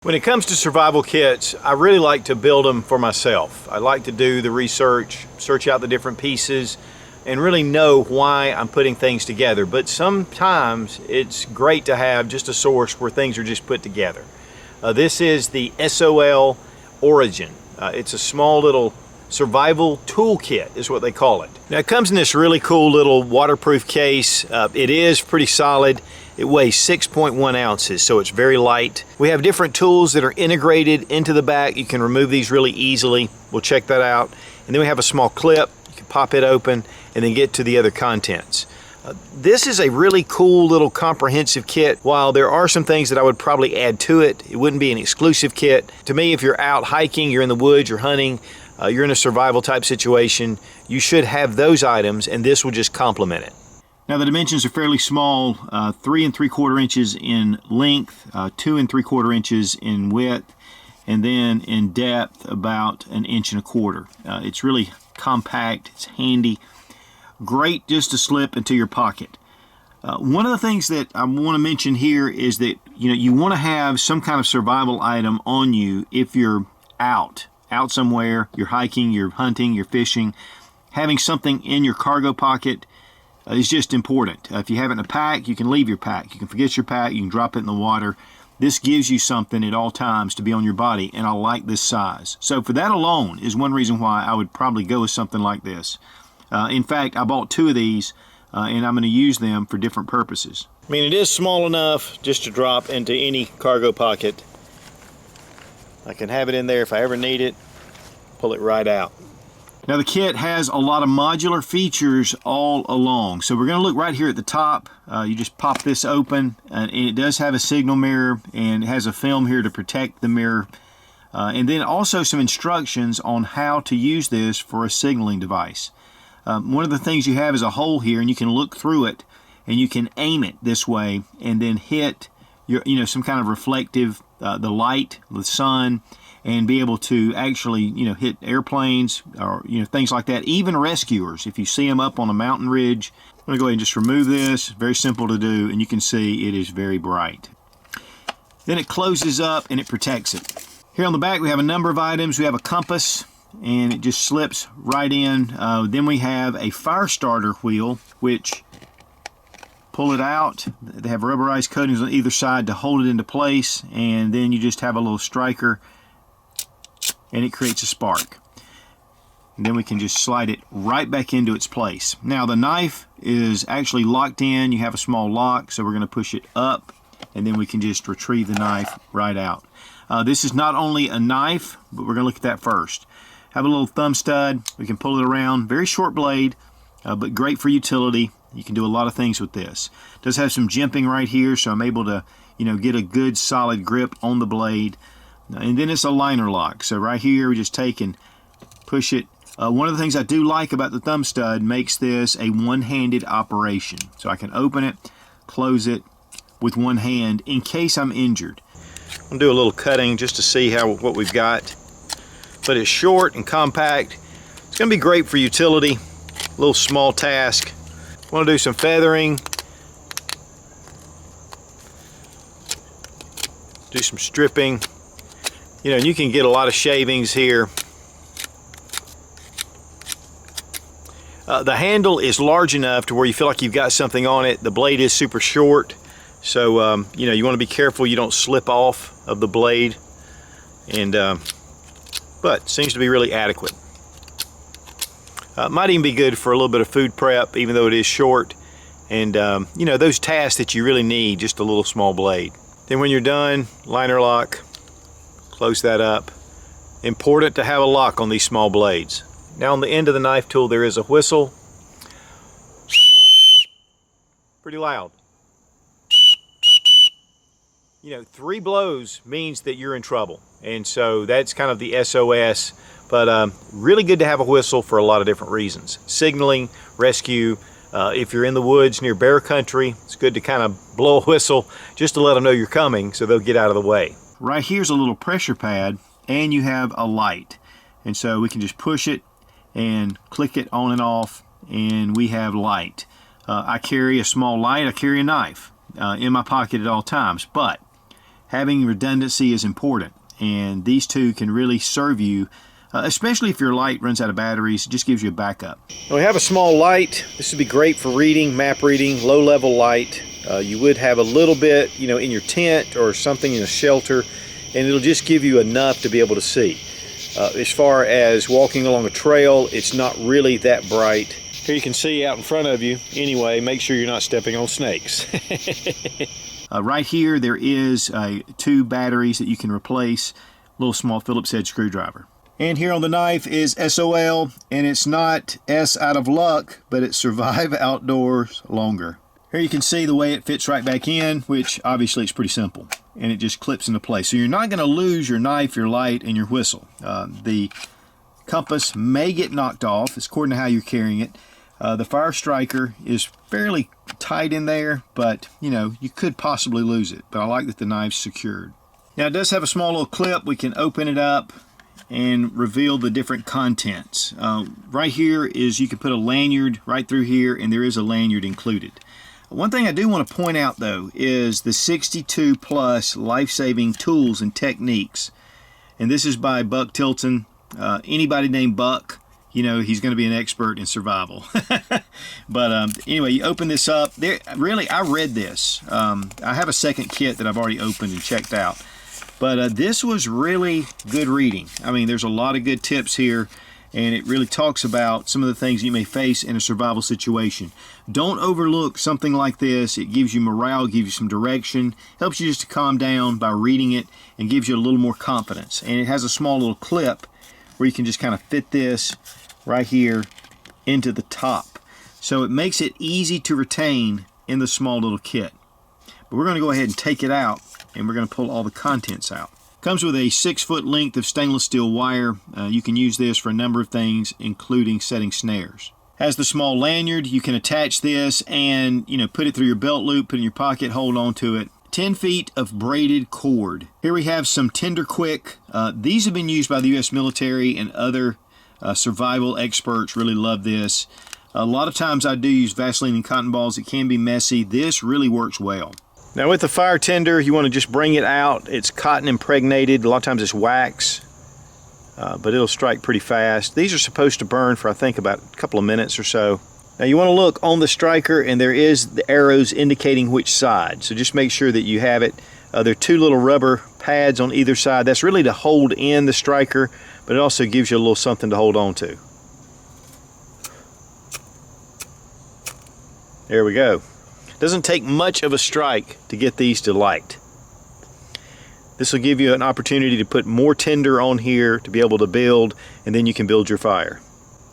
When it comes to survival kits, I really like to build them for myself. I like to do the research, search out the different pieces, and really know why I'm putting things together. But sometimes it's great to have just a source where things are just put together. This is the SOL Origin. It's a small little survival toolkit is what they call it. Now it comes in this really cool little waterproof case. It is pretty solid. It weighs 6.1 ounces, so it's very light. We have different tools that are integrated into the back. You can remove these really easily. We'll check that out. And then we have a small clip. You can pop it open and then get to the other contents. This is a really cool little comprehensive kit. While there are some things that I would probably add to it, it wouldn't be an exclusive kit. To me, if you're out hiking, you're in the woods, you're hunting, you're in a survival type situation, you should have those items and this will just complement it. Now the dimensions are fairly small, 3 3/4 inches in length, 2 3/4 inches in width, and then in depth about 1 1/4 inches. It's really compact, it's handy, great just to slip into your pocket. One of the things that I want to mention here is that you want to have some kind of survival item on you if you're out somewhere, you're hiking, you're hunting, you're fishing. Having something in your cargo pocket is just important. If you have it in a pack, you can leave your pack. You can forget your pack, you can drop it in the water. This gives you something at all times to be on your body, and I like this size. So for that alone is one reason why I would probably go with something like this. In fact, I bought 2 of these, and I'm going to use them for different purposes. I mean, it is small enough just to drop into any cargo pocket. I can have it in there if I ever need it, pull it right out. Now the kit has a lot of modular features all along. So we're going to look right here at the top. You just pop this open, and it does have a signal mirror, and it has a film here to protect the mirror. And then also some instructions on how to use this for a signaling device. One of the things you have is a hole here, and you can look through it, and you can aim it this way, and then hit your, some kind of reflective, the light, the sun, and be able to actually, hit airplanes or, things like that. Even rescuers, if you see them up on a mountain ridge. I'm going to go ahead and just remove this. Very simple to do, and you can see it is very bright. Then it closes up and it protects it. Here on the back we have a number of items. We have a compass, and it just slips right in. Then we have a fire starter wheel, which pull it out. They have rubberized coatings on either side to hold it into place, and then you just have a little striker and it creates a spark. And then we can just slide it right back into its place. Now the knife is actually locked in. You have a small lock, so we're going to push it up, and then we can just retrieve the knife right out. This is not only a knife, but we're going to look at that first. Have a little thumb stud. We can pull it around. Very short blade, but great for utility. You can do a lot of things with this. It does have some jimping right here, so I'm able to get a good solid grip on the blade. And then it's a liner lock. So right here we just take and push it. One of the things I do like about the thumb stud makes this a one-handed operation. So I can open it, close it with one hand in case I'm injured. I'm going to do a little cutting just to see what we've got. But it's short and compact. It's going to be great for utility. A little small task. I want to do some feathering. Do some stripping. And you can get a lot of shavings here. The handle is large enough to where you feel like you've got something on it. The blade is super short, so you want to be careful you don't slip off of the blade. And but seems to be really adequate. Might even be good for a little bit of food prep, even though it is short. And those tasks that you really need just a little small blade. Then when you're done, liner lock. Close that up. Important to have a lock on these small blades. Now on the end of the knife tool there is a whistle. Pretty loud. 3 blows means that you're in trouble. And so that's kind of the SOS. But really good to have a whistle for a lot of different reasons. Signaling, rescue. If you're in the woods near bear country, it's good to kind of blow a whistle just to let them know you're coming so they'll get out of the way. Right here's a little pressure pad, and you have a light. And so we can just push it and click it on and off, and we have light. I carry a small light, I carry a knife in my pocket at all times. But having redundancy is important, and these two can really serve you, especially if your light runs out of batteries. It just gives you a backup. Now we have a small light. This would be great for reading, map reading, low level light. You would have a little bit, in your tent or something in a shelter, and it'll just give you enough to be able to see. As far as walking along a trail, it's not really that bright. Here you can see out in front of you. Anyway, make sure you're not stepping on snakes. Right here there is 2 batteries that you can replace, a little small Phillips head screwdriver. And here on the knife is SOL, and it's not S out of luck, but it's survive outdoors longer. Here you can see the way it fits right back in, which obviously it's pretty simple, and it just clips into place. So you're not going to lose your knife, your light, and your whistle. The compass may get knocked off, it's according to how you're carrying it. The fire striker is fairly tight in there, but you could possibly lose it. But I like that the knife's secured. Now it does have a small little clip. We can open it up and reveal the different contents. Right here is, you can put a lanyard right through here, and there is a lanyard included. One thing I do want to point out though is the 62 plus life-saving tools and techniques. And this is by Buck Tilton. Anybody named Buck, he's going to be an expert in survival. But anyway, you open this up. Really, I read this. I have a second kit that I've already opened and checked out. But this was really good reading. I mean, there's a lot of good tips here, and it really talks about some of the things you may face in a survival situation. Don't overlook something like this. It gives you morale, gives you some direction, helps you just to calm down by reading it, and gives you a little more confidence. And it has a small little clip where you can just kind of fit this right here into the top. So it makes it easy to retain in the small little kit. But we're going to go ahead and take it out, and we're going to pull all the contents out. Comes with a 6-foot length of stainless steel wire. You can use this for a number of things, including setting snares. Has the small lanyard. You can attach this and put it through your belt loop, put it in your pocket, hold on to it. 10 feet of braided cord. Here we have some Tinder Quick. These have been used by the U.S. military, and other survival experts really love this. A lot of times I do use Vaseline and cotton balls. It can be messy. This really works well. Now with the fire tinder, you want to just bring it out. It's cotton impregnated. A lot of times it's wax, but it'll strike pretty fast. These are supposed to burn for, I think, about a couple of minutes or so. Now you want to look on the striker, and there is the arrows indicating which side. So just make sure that you have it. There are 2 little rubber pads on either side. That's really to hold in the striker, but it also gives you a little something to hold on to. There we go. Doesn't take much of a strike to get these to light. This will give you an opportunity to put more tinder on here to be able to build, and then you can build your fire.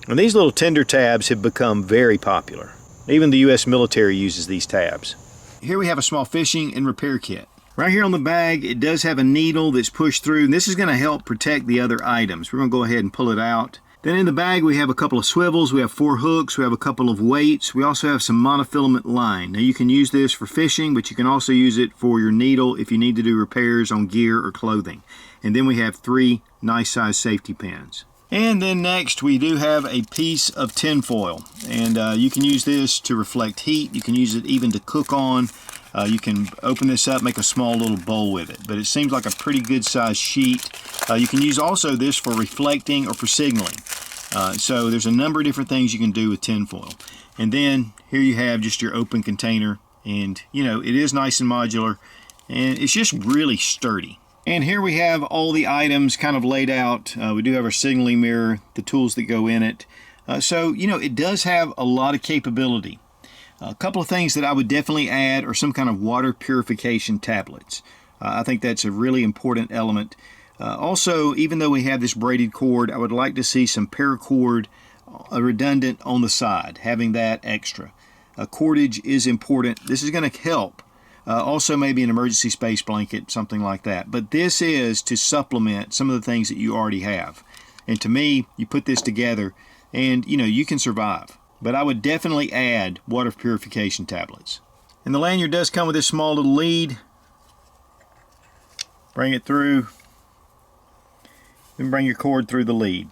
And these little tinder tabs have become very popular. Even the U.S. military uses these tabs. Here we have a small fishing and repair kit. Right here on the bag, it does have a needle that's pushed through, and this is going to help protect the other items. We're going to go ahead and pull it out. Then in the bag we have a couple of swivels, we have 4 hooks, we have a couple of weights, we also have some monofilament line. Now you can use this for fishing, but you can also use it for your needle if you need to do repairs on gear or clothing. And then we have 3 nice size safety pins. And then next we do have a piece of tin foil, and you can use this to reflect heat. You can use it even to cook on. You can open this up, make a small little bowl with it, but it seems like a pretty good size sheet. You can use also this for reflecting or for signaling. So there's a number of different things you can do with tin foil. And then here you have just your open container, and it is nice and modular, and it's just really sturdy. And here we have all the items kind of laid out. We do have our signaling mirror, the tools that go in it. So it does have a lot of capability. A couple of things that I would definitely add are some kind of water purification tablets. I think that's a really important element. Also, even though we have this braided cord, I would like to see some paracord redundant on the side, having that extra. Cordage is important. This is going to help. Also maybe an emergency space blanket, something like that. But this is to supplement some of the things that you already have. And to me, you put this together and you can survive. But I would definitely add water purification tablets. And the lanyard does come with this small little lead. Bring it through. Then bring your cord through the lead.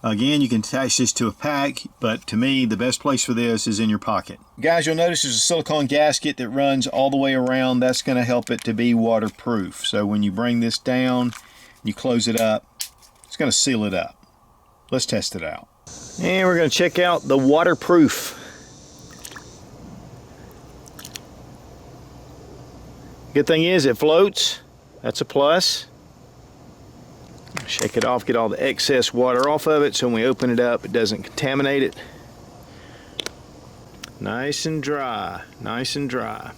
Again, you can attach this to a pack, but to me, the best place for this is in your pocket. Guys, you'll notice there's a silicone gasket that runs all the way around. That's going to help it to be waterproof. So when you bring this down, you close it up, it's going to seal it up. Let's test it out. And we're going to check out the waterproof. Good thing is it floats. That's a plus. Shake it off, get all the excess water off of it so when we open it up it doesn't contaminate it. Nice and dry, nice and dry.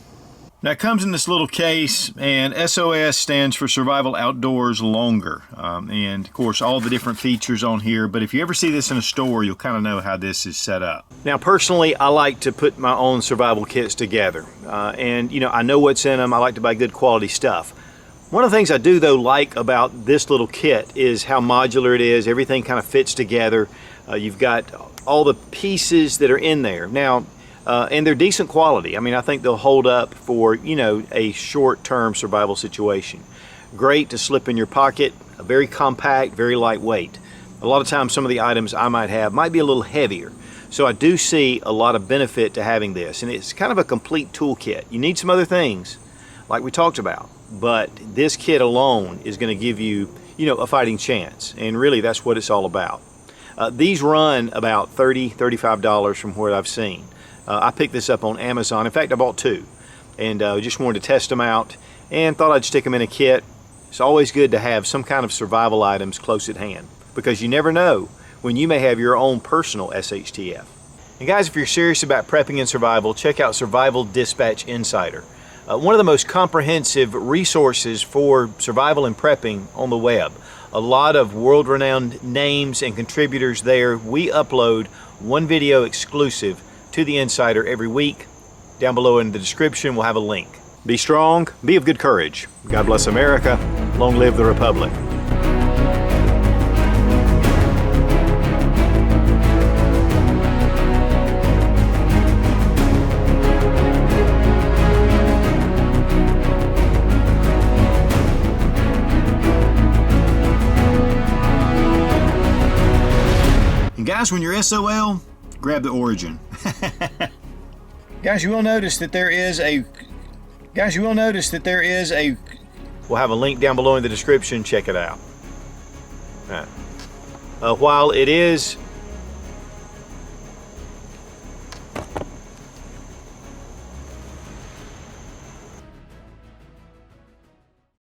Now it comes in this little case, and SOS stands for Survival Outdoors Longer. And of course all the different features on here, but if you ever see this in a store, you'll kind of know how this is set up. Now personally, I like to put my own survival kits together. And you know, I know what's in them. I like to buy good quality stuff. One of the things I do though like about this little kit is how modular it is. Everything kind of fits together. You've got all the pieces that are in there. Now, and they're decent quality. I mean, I think they'll hold up for, you know, a short-term survival situation. Great to slip in your pocket, very compact, very lightweight. A lot of times some of the items I might have might be a little heavier. So I do see a lot of benefit to having this, and it's kind of a complete toolkit. You need some other things, like we talked about, but this kit alone is going to give you, you know, a fighting chance, and really that's what it's all about. These run about $30, $35 from what I've seen. I picked this up on Amazon. In fact, I bought two, and just wanted to test them out and thought I'd stick them in a kit. It's always good to have some kind of survival items close at hand, because you never know when you may have your own personal SHTF. And guys, if you're serious about prepping and survival, check out Survival Dispatch Insider. One of the most comprehensive resources for survival and prepping on the web. A lot of world-renowned names and contributors there. We upload one video exclusive to the Insider every week. Down below in the description we'll have a link. Be strong, be of good courage. God bless America. Long live the Republic. And guys, when you're SOL, grab the Origin. Guys, you will notice that there is a we'll have a link down below in the description. Check it out. While it is